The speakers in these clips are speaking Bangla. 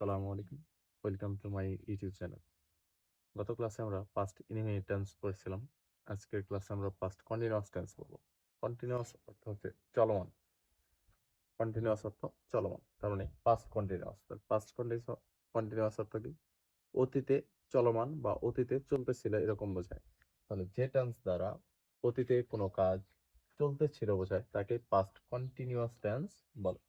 আসসালামু আলাইকুম। Welcome to my YouTube channel. গত ক্লাসে আমরা পাস্ট ইনডিফিনিট টেন্স পড়ছিলাম। আজকের ক্লাসে আমরা পাস্ট কন্টিনিউয়াস টেন্স পড়ব। কন্টিনিউয়াস অর্থ হচ্ছে চলমান। কন্টিনিউয়াস অর্থ চলমান। তার মানে পাস্ট কন্টিনিউয়াস। পাস্ট কন্টিনিউয়াস অর্থ কি? অতীতে চলমান বা অতীতে চলতেছিল এরকম বোঝায়। তাহলে যে টেন্স দ্বারা অতীতে কোনো কাজ চলতেছিল বোঝায় তাকে পাস্ট কন্টিনিউয়াস টেন্স বলে।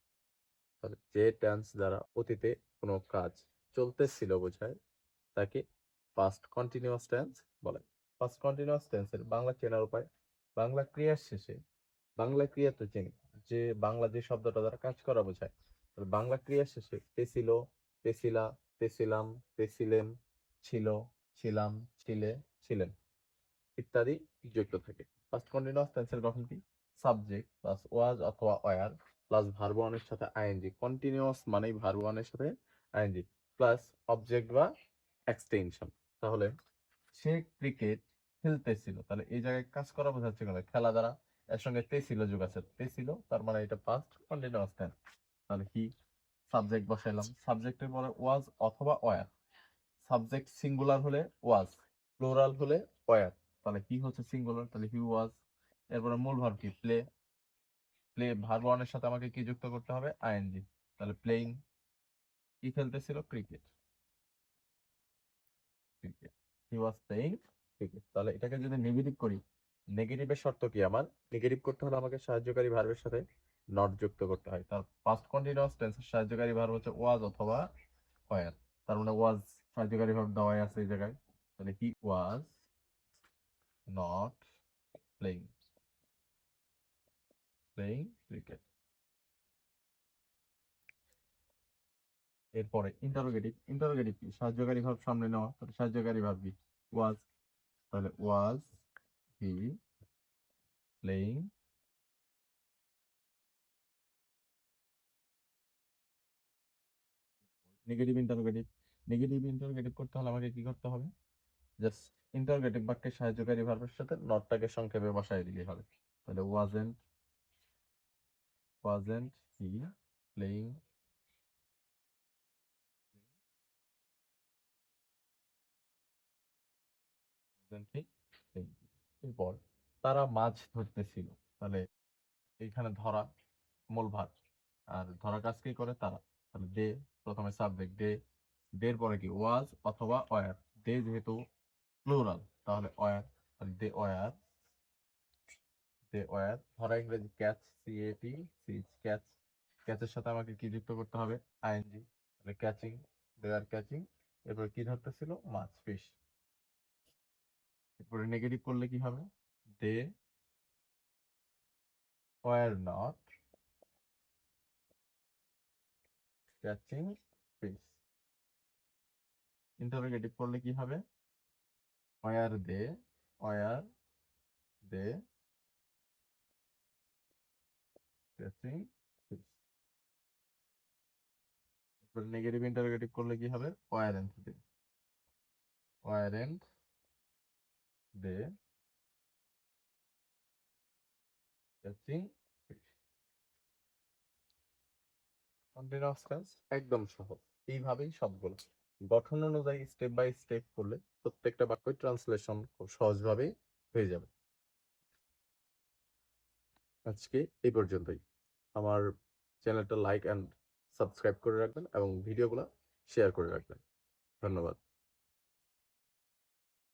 তাহলে যে টেন্স দ্বারা অতীতে কোনো কাজ চলতেছিল বোঝায় তাকে পাস্ট কন্টিনিউয়াস টেন্স বলে। পাস্ট কন্টিনিউয়াস টেন্সের বাংলা চেনার উপায়, বাংলা ক্রিয়ার শেষে বাংলা ক্রিয়াতে চিনি যে বাংলা যে শব্দটা দ্বারা কাজ করা বোঝায়। বাংলা ক্রিয়ার শেষে তেছিল, তেছিলা, তেছিলাম, তেছিলেন, ছিল, ছিলাম, ছিলে, ছিলেন ইত্যাদি যুক্ত থাকে। ফার্স্ট কন্টিনিউয়াস টেন্সের গঠন কি? সাবজেক্ট প্লাস ওয়াজ অথবা ওয়ার প্লাস ভার্ব ওয়ানের সাথে আইএনজি। কন্টিনিউয়াস মানেই ভার্ব ওয়ানের সাথে আইএনজি প্লাস অবজেক্ট বা এক্সটেনশন। তাহলে সে ক্রিকেট খেলতেছিল, তাহলে এই জায়গায় কাজ করা বোঝাচ্ছে কেন? খেলা দ্বারা এর সঙ্গে তে ছিল যোগ আছে, তে ছিল তার মানে এটা পাস্ট কন্টিনিউয়াস টেন্স। তাহলে কি? সাবজেক্ট বসাইলাম, সাবজেক্টের পরে ওয়াজ অথবা ওয়ার। সাবজেক্ট সিঙ্গুলার হলে ওয়াজ, প্লুরাল হলে ওয়ার। তাহলে কি হচ্ছে সিঙ্গুলার? তাহলে হি ওয়াজ। এরপরে মূল ভার্ব কি? প্লে। প্লে ভার্ব ওয়ানের সাথে আমাকে কি যুক্ত করতে হবে? আইএনজি। তাহলে প্লেইং, কি খেলতেছিল? Cricket. Cricket, he was playing cricket. তাহলে এটাকে যদি নেগেটিভ করি, নেগেটিভের শর্ত কি? আমার নেগেটিভ করতে হলে আমাকে সাহায্যকারী ভার্বের সাথে নট যুক্ত করতে হয়। তার পাস্ট কন্টিনিউয়াস টেন্সের সাহায্যকারী ভার্ব হচ্ছে ওয়াজ অথবা ওয়ার। তার মানে ওয়াজ সাহায্যকারী ভার্ব দেওয়াই আছে এই জায়গায়। তাহলে হি ওয়াজ নট প্লেইং ক্রিকেট। এরপরে ইন্টারোগেটিভ। ইন্টারোগেটিভ কি? সাহায্যকারী ভার্ব সামনে নেওয়া। তাহলে সাহায্যকারী ভার্ব কি? ওয়াজ। তাহলে was he playing. Negative interrogative. Negative interrogative করতে হলে আমাকে কি করতে হবে? জাস্ট ইন্টারোগেটিভ বাক্যের সাহায্যকারী ভার্বের সাথে নটটাকে সংক্ষেপে বসায় দিলেই হবে। তাহলে ওয়াজেন্ট হি প্লেইং এরপর তারা মাছ ধরতেছিল। তাহলে এইখানে ধরা মূল ভার্ব, আর ধরা কাজ কি করে? তারা। তাহলে দে প্রথমে সাবজেক্ট দে, দের পরে কি? ওয়াজ অথবা ওয়ার। দে যেহেতু প্লুরাল তাহলে ওয়ার। তাহলে দে ওয়ার ধরা ইংরেজি ক্যাচ, সিএটি সিচ ক্যাচ। ক্যাচের সাথে আমাকে কি যুক্ত করতে হবে? আইএনজি। তাহলে ক্যাচিং, দে আর ক্যাচিং। এরপরে কি ধরতেছিল? মাছ, ফিশ। এরপরে নেগেটিভ করলে কি হবে? They were not catching fish. Interrogative করলে কি হবে? Were they catching fish. এরপরে নেগেটিভ ইন্টারোগেটিভ করলে কি হবে? Weren't they catching fish. Continuous tense একদম সহজ। এইভাবেই সবগুলো গঠন অনুযায়ী স্টেপ বাই স্টেপ করলে প্রত্যেকটা বাক্যই ট্রান্সলেশন খুব সহজভাবেই হয়ে যাবে। আজকে এই পর্যন্তই। আমার চ্যানেলটা লাইক অ্যান্ড সাবস্ক্রাইব করে রাখবেন এবং ভিডিওগুলো শেয়ার করে রাখবেন। ধন্যবাদ।